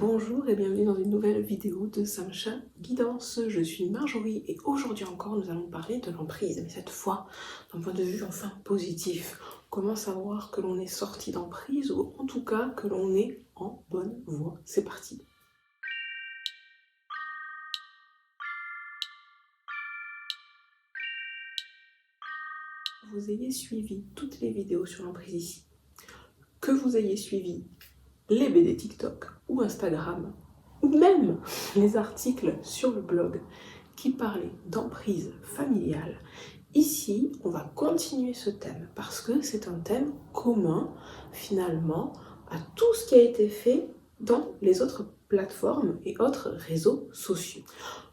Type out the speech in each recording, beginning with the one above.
Bonjour et bienvenue dans une nouvelle vidéo de Samcha Guidance. Je suis Marjorie et aujourd'hui encore nous allons parler de l'emprise, mais cette fois d'un point de vue enfin positif. Comment savoir que l'on est sorti d'emprise ou en tout cas que l'on est en bonne voie. C'est parti. Vous ayez suivi toutes les vidéos sur l'emprise ici, que vous ayez suivi les BD TikTok ou Instagram, ou même les articles sur le blog qui parlaient d'emprise familiale, ici on va continuer ce thème parce que c'est un thème commun finalement à tout ce qui a été fait dans les autres plateformes et autres réseaux sociaux.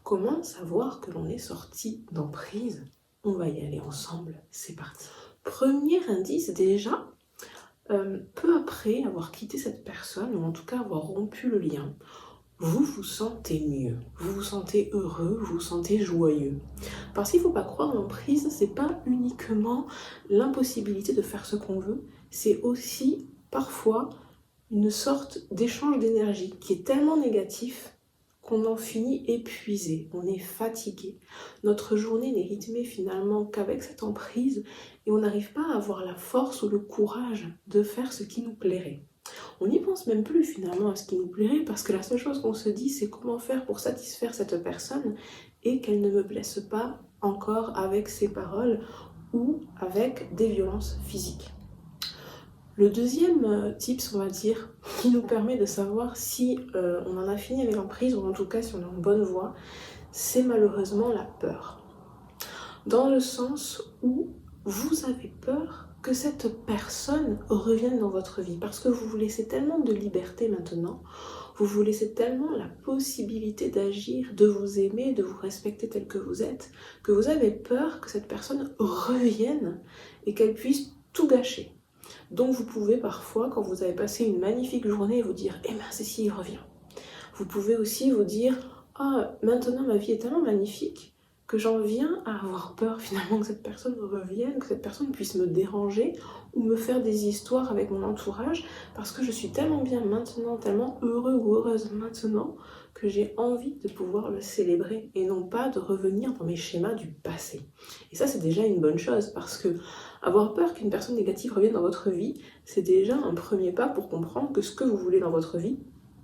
Comment savoir que l'on est sorti d'emprise? On va y aller ensemble, c'est parti. Premier indice déjà, peu après avoir quitté cette personne, ou en tout cas avoir rompu le lien, vous vous sentez mieux, vous vous sentez heureux, vous vous sentez joyeux. Parce qu'il ne faut pas croire, l'emprise, c'est pas uniquement l'impossibilité de faire ce qu'on veut, c'est aussi parfois une sorte d'échange d'énergie qui est tellement négatif qu'on en finit épuisé, on est fatigué. Notre journée n'est rythmée finalement qu'avec cette emprise et on n'arrive pas à avoir la force ou le courage de faire ce qui nous plairait. On n'y pense même plus finalement à ce qui nous plairait parce que la seule chose qu'on se dit c'est comment faire pour satisfaire cette personne et qu'elle ne me blesse pas encore avec ses paroles ou avec des violences physiques. Le deuxième tips, on va dire, qui nous permet de savoir si on en a fini avec l'emprise ou en tout cas si on est en bonne voie, c'est malheureusement la peur. Dans le sens où vous avez peur que cette personne revienne dans votre vie parce que vous vous laissez tellement de liberté maintenant, vous vous laissez tellement la possibilité d'agir, de vous aimer, de vous respecter tel que vous êtes, que vous avez peur que cette personne revienne et qu'elle puisse tout gâcher. Donc vous pouvez parfois, quand vous avez passé une magnifique journée, vous dire « Eh mince, si il revient ». Vous pouvez aussi vous dire « Ah, maintenant ma vie est tellement magnifique que j'en viens à avoir peur finalement que cette personne revienne, que cette personne puisse me déranger ou me faire des histoires avec mon entourage parce que je suis tellement bien maintenant, tellement heureux ou heureuse maintenant que j'ai envie de pouvoir le célébrer et non pas de revenir dans mes schémas du passé. » Et ça, c'est déjà une bonne chose parce que avoir peur qu'une personne négative revienne dans votre vie, c'est déjà un premier pas pour comprendre que ce que vous voulez dans votre vie,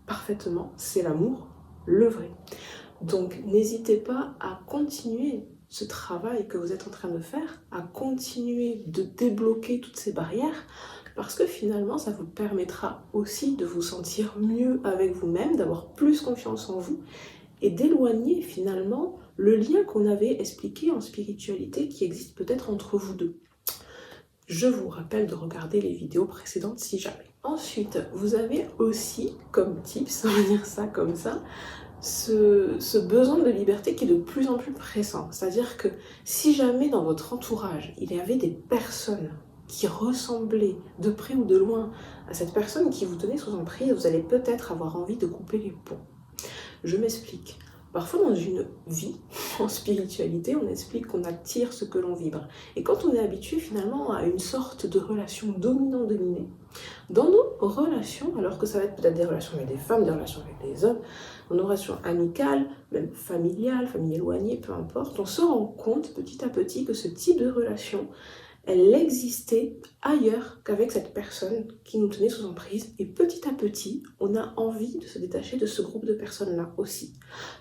parfaitement, c'est l'amour, le vrai. Donc n'hésitez pas à continuer ce travail que vous êtes en train de faire, à continuer de débloquer toutes ces barrières, parce que finalement ça vous permettra aussi de vous sentir mieux avec vous-même, d'avoir plus confiance en vous, et d'éloigner finalement le lien qu'on avait expliqué en spiritualité qui existe peut-être entre vous deux. Je vous rappelle de regarder les vidéos précédentes si jamais. Ensuite, vous avez aussi comme tips, on va dire ça comme ça, ce besoin de liberté qui est de plus en plus pressant. C'est-à-dire que si jamais dans votre entourage, il y avait des personnes qui ressemblaient de près ou de loin à cette personne qui vous tenait sous emprise, vous allez peut-être avoir envie de couper les ponts. Je m'explique. Parfois dans une vie, en spiritualité, on explique qu'on attire ce que l'on vibre. Et quand on est habitué finalement à une sorte de relation dominant-dominée, dans nos relations, alors que ça va être peut-être des relations avec des femmes, des relations avec des hommes, dans nos relations amicales, même familiales, famille éloignée, peu importe, on se rend compte petit à petit que ce type de relation, elle existait ailleurs qu'avec cette personne qui nous tenait sous emprise. Et petit à petit, on a envie de se détacher de ce groupe de personnes-là aussi.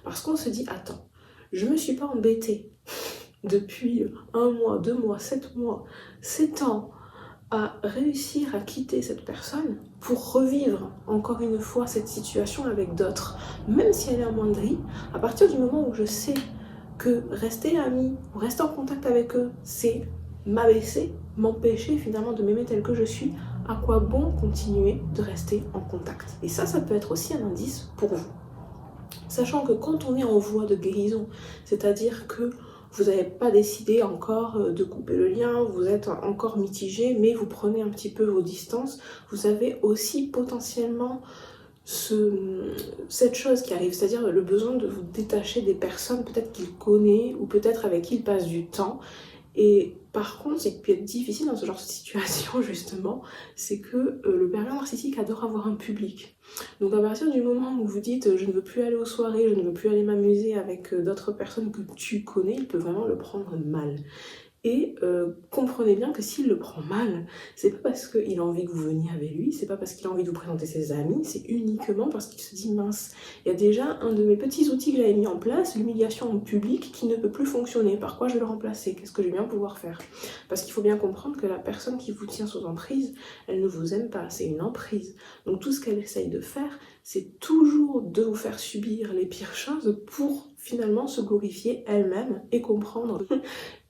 Parce qu'on se dit, attends, je me suis pas embêtée depuis 1 mois, 2 mois, 7 mois, 7 ans à réussir à quitter cette personne pour revivre encore une fois cette situation avec d'autres. Même si elle est amoindrie, à partir du moment où je sais que rester amie ou rester en contact avec eux, c'est m'abaisser, m'empêcher finalement de m'aimer tel que je suis, à quoi bon continuer de rester en contact? Et ça peut être aussi un indice pour vous. Sachant que quand on est en voie de guérison, c'est-à-dire que vous n'avez pas décidé encore de couper le lien, vous êtes encore mitigé, mais vous prenez un petit peu vos distances, vous avez aussi potentiellement cette chose qui arrive, c'est-à-dire le besoin de vous détacher des personnes peut-être qu'il connaît ou peut-être avec qui il passe du temps Et par contre, ce qui peut être difficile dans ce genre de situation, justement, c'est que le pervers narcissique adore avoir un public. Donc à partir du moment où vous dites je ne veux plus aller aux soirées, je ne veux plus aller m'amuser avec d'autres personnes que tu connais, il peut vraiment le prendre mal. Et comprenez bien que s'il le prend mal, c'est pas parce qu'il a envie que vous veniez avec lui, c'est pas parce qu'il a envie de vous présenter ses amis, c'est uniquement parce qu'il se dit mince, il y a déjà un de mes petits outils que j'avais mis en place, l'humiliation en public, qui ne peut plus fonctionner. Par quoi je vais le remplacer? Qu'est-ce que je vais bien pouvoir faire? Parce qu'il faut bien comprendre que la personne qui vous tient sous emprise, elle ne vous aime pas, c'est une emprise. Donc tout ce qu'elle essaye de faire, c'est toujours de vous faire subir les pires choses pour finalement se glorifier elle-même et comprendre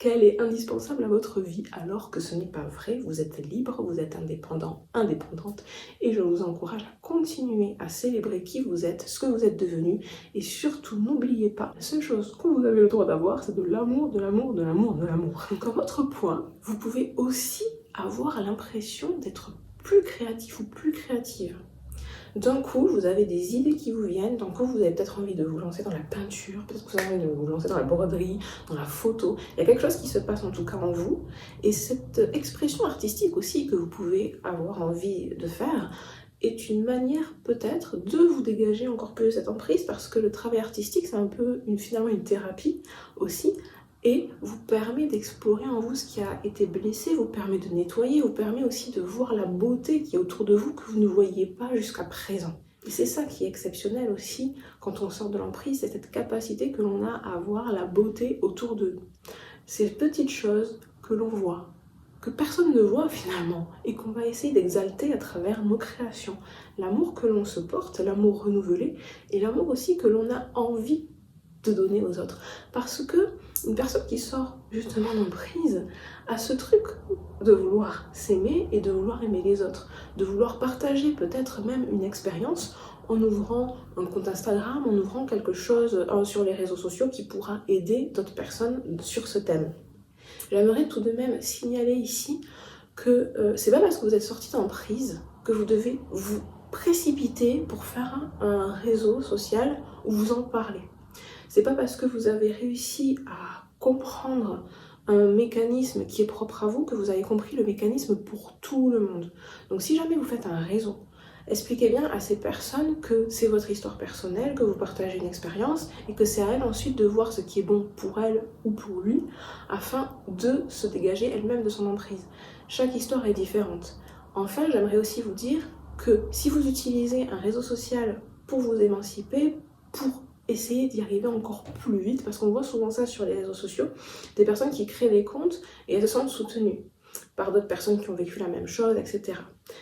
qu'elle est indispensable à votre vie, alors que ce n'est pas vrai. Vous êtes libre, vous êtes indépendant, indépendante, et je vous encourage à continuer à célébrer qui vous êtes, ce que vous êtes devenu, et surtout n'oubliez pas, la seule chose que vous avez le droit d'avoir, c'est de l'amour, de l'amour, de l'amour, de l'amour. Comme autre point, vous pouvez aussi avoir l'impression d'être plus créatif ou plus créative. D'un coup, vous avez des idées qui vous viennent, d'un coup, vous avez peut-être envie de vous lancer dans la peinture, peut-être que vous avez envie de vous lancer dans la broderie, dans la photo. Il y a quelque chose qui se passe en tout cas en vous. Et cette expression artistique aussi que vous pouvez avoir envie de faire est une manière peut-être de vous dégager encore plus de cette emprise, parce que le travail artistique, c'est un peu finalement une thérapie aussi, et vous permet d'explorer en vous ce qui a été blessé, vous permet de nettoyer, vous permet aussi de voir la beauté qui est autour de vous que vous ne voyiez pas jusqu'à présent. Et c'est ça qui est exceptionnel aussi quand on sort de l'emprise, c'est cette capacité que l'on a à voir la beauté autour de nous. Ces petites choses que l'on voit, que personne ne voit finalement, et qu'on va essayer d'exalter à travers nos créations. L'amour que l'on se porte, l'amour renouvelé, et l'amour aussi que l'on a envie de donner aux autres. Parce que une personne qui sort justement d'emprise a ce truc de vouloir s'aimer et de vouloir aimer les autres, de vouloir partager peut-être même une expérience en ouvrant un compte Instagram, en ouvrant quelque chose sur les réseaux sociaux qui pourra aider d'autres personnes sur ce thème. J'aimerais tout de même signaler ici que c'est pas parce que vous êtes sorti d'emprise que vous devez vous précipiter pour faire un réseau social où vous en parlez. C'est pas parce que vous avez réussi à comprendre un mécanisme qui est propre à vous que vous avez compris le mécanisme pour tout le monde. Donc si jamais vous faites un réseau, expliquez bien à ces personnes que c'est votre histoire personnelle, que vous partagez une expérience et que c'est à elle ensuite de voir ce qui est bon pour elle ou pour lui afin de se dégager elle-même de son emprise. Chaque histoire est différente. Enfin, j'aimerais aussi vous dire que si vous utilisez un réseau social pour vous émanciper, pour essayer d'y arriver encore plus vite, parce qu'on voit souvent ça sur les réseaux sociaux, des personnes qui créent des comptes et elles se sentent soutenues par d'autres personnes qui ont vécu la même chose, etc.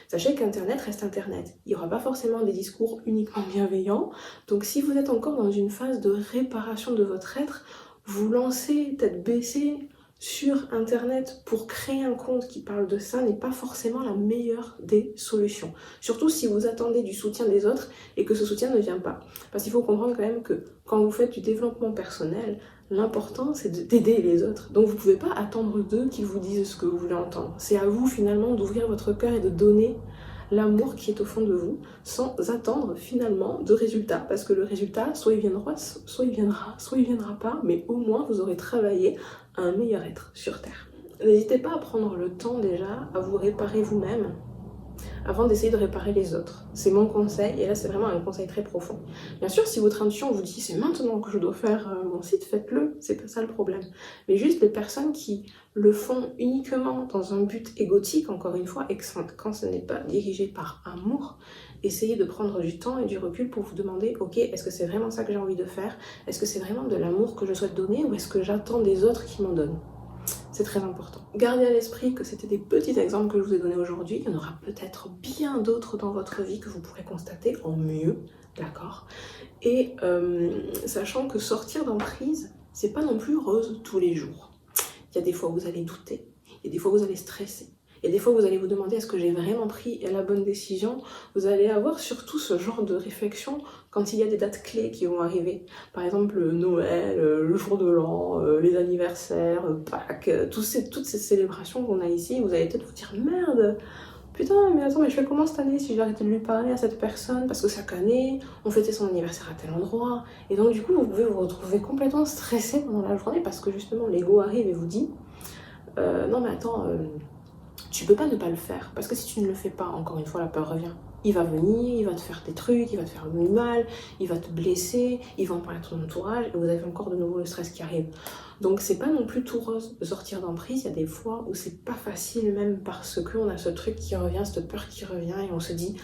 Sachez qu'Internet reste Internet. Il n'y aura pas forcément des discours uniquement bienveillants, donc si vous êtes encore dans une phase de réparation de votre être, vous lancez tête baissée sur Internet pour créer un compte qui parle de ça n'est pas forcément la meilleure des solutions. Surtout si vous attendez du soutien des autres et que ce soutien ne vient pas. Parce qu'il faut comprendre quand même que quand vous faites du développement personnel, l'important c'est d'aider les autres. Donc vous ne pouvez pas attendre d'eux qu'ils vous disent ce que vous voulez entendre. C'est à vous finalement d'ouvrir votre cœur et de donner l'amour qui est au fond de vous, sans attendre finalement de résultats. Parce que le résultat, soit il viendra, soit il viendra pas, mais au moins vous aurez travaillé à un meilleur être sur Terre. N'hésitez pas à prendre le temps déjà à vous réparer vous-même avant d'essayer de réparer les autres. C'est mon conseil, et là c'est vraiment un conseil très profond. Bien sûr, si votre intuition vous dit c'est maintenant que je dois faire mon site, faites-le, c'est pas ça le problème. Mais juste les personnes qui le font uniquement dans un but égotique, encore une fois, et quand ce n'est pas dirigé par amour, essayez de prendre du temps et du recul pour vous demander, ok, est-ce que c'est vraiment ça que j'ai envie de faire? Est-ce que c'est vraiment de l'amour que je souhaite donner, ou est-ce que j'attends des autres qui m'en donnent? C'est très important. Gardez à l'esprit que c'était des petits exemples que je vous ai donnés aujourd'hui. Il y en aura peut-être bien d'autres dans votre vie que vous pourrez constater en mieux, d'accord? Et sachant que sortir d'emprise, c'est pas non plus rose tous les jours. Il y a des fois où vous allez douter, il y a des fois où vous allez stresser, il y a des fois où vous allez vous demander est-ce que j'ai vraiment pris la bonne décision. Vous allez avoir surtout ce genre de réflexion quand il y a des dates clés qui vont arriver. Par exemple Noël, le jour de l'an, les anniversaires, Pâques, toutes ces célébrations qu'on a ici. Vous allez peut-être vous dire merde, putain mais attends, mais je fais comment cette année si j'ai arrêté de lui parler à cette personne, parce que chaque année on fêtait son anniversaire à tel endroit. Et donc du coup vous pouvez vous retrouver complètement stressé pendant la journée parce que justement l'ego arrive et vous dit non mais attends, tu peux pas ne pas le faire. Parce que si tu ne le fais pas, encore une fois, la peur revient. Il va venir, il va te faire des trucs, il va te faire du mal, il va te blesser, il va en parler à ton entourage, et vous avez encore de nouveau le stress qui arrive. Donc c'est pas non plus tout rose de sortir d'emprise, il y a des fois où c'est pas facile même parce qu'on a ce truc qui revient, cette peur qui revient, et on se dit,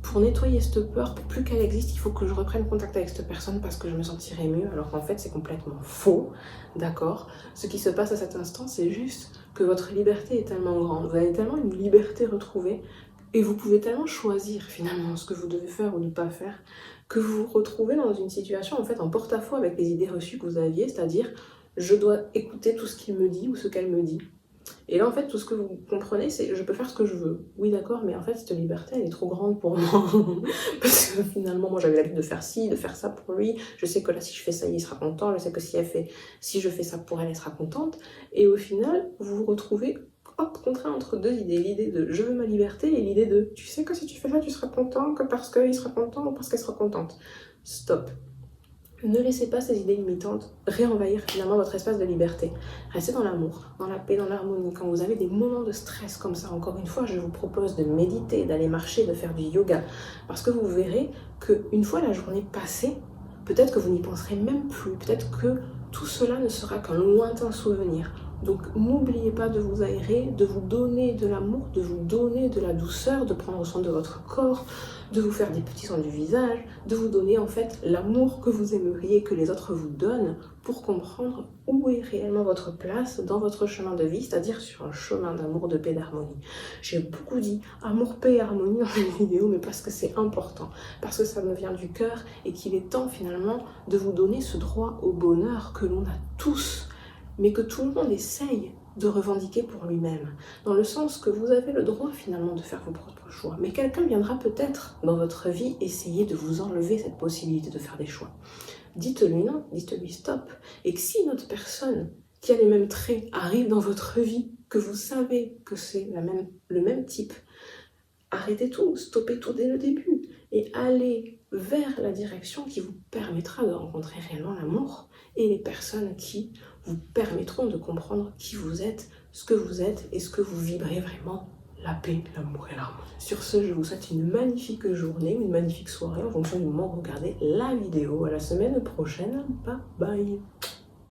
pour nettoyer cette peur, pour plus qu'elle existe, il faut que je reprenne contact avec cette personne parce que je me sentirai mieux, alors qu'en fait c'est complètement faux, d'accord? Ce qui se passe à cet instant, c'est juste que votre liberté est tellement grande, vous avez tellement une liberté retrouvée, et vous pouvez tellement choisir finalement ce que vous devez faire ou ne pas faire, que vous vous retrouvez dans une situation en fait en porte-à-faux avec les idées reçues que vous aviez, c'est-à-dire je dois écouter tout ce qu'il me dit ou ce qu'elle me dit. Et là, en fait, tout ce que vous comprenez, c'est je peux faire ce que je veux. Oui, d'accord, mais en fait, cette liberté, elle est trop grande pour moi. Parce que finalement, moi, j'avais l'habitude de faire ci, de faire ça pour lui. Je sais que là, si je fais ça, il sera content. Je sais que si je fais ça pour elle, elle sera contente. Et au final, vous vous retrouvez, hop, contraint entre deux idées. L'idée de je veux ma liberté et l'idée de tu sais que si tu fais ça, tu seras content, que parce qu'il sera content ou parce qu'elle sera contente. Stop. Ne laissez pas ces idées limitantes réenvahir finalement votre espace de liberté. Restez dans l'amour, dans la paix, dans l'harmonie. Quand vous avez des moments de stress comme ça, encore une fois, je vous propose de méditer, d'aller marcher, de faire du yoga. Parce que vous verrez qu'une fois la journée passée, peut-être que vous n'y penserez même plus. Peut-être que tout cela ne sera qu'un lointain souvenir. Donc n'oubliez pas de vous aérer, de vous donner de l'amour, de vous donner de la douceur, de prendre soin de votre corps, de vous faire des petits soins du visage, de vous donner en fait l'amour que vous aimeriez que les autres vous donnent pour comprendre où est réellement votre place dans votre chemin de vie, c'est-à-dire sur un chemin d'amour, de paix, d'harmonie. J'ai beaucoup dit amour, paix et harmonie dans cette vidéo, mais parce que c'est important, parce que ça me vient du cœur et qu'il est temps finalement de vous donner ce droit au bonheur que l'on a tous, mais que tout le monde essaye de revendiquer pour lui-même, dans le sens que vous avez le droit finalement de faire vos propres choix, mais quelqu'un viendra peut-être dans votre vie essayer de vous enlever cette possibilité de faire des choix. Dites-lui non, dites-lui stop, et que si une autre personne qui a les mêmes traits arrive dans votre vie, que vous savez que c'est le même type, arrêtez tout, stoppez tout dès le début, et allez vers la direction qui vous permettra de rencontrer réellement l'amour, et les personnes qui vous permettront de comprendre qui vous êtes, ce que vous êtes et ce que vous vibrez vraiment, la paix, l'amour et l'harmonie. Sur ce, je vous souhaite une magnifique journée, une magnifique soirée en fonction du moment où vous regardez la vidéo. À la semaine prochaine, bye bye.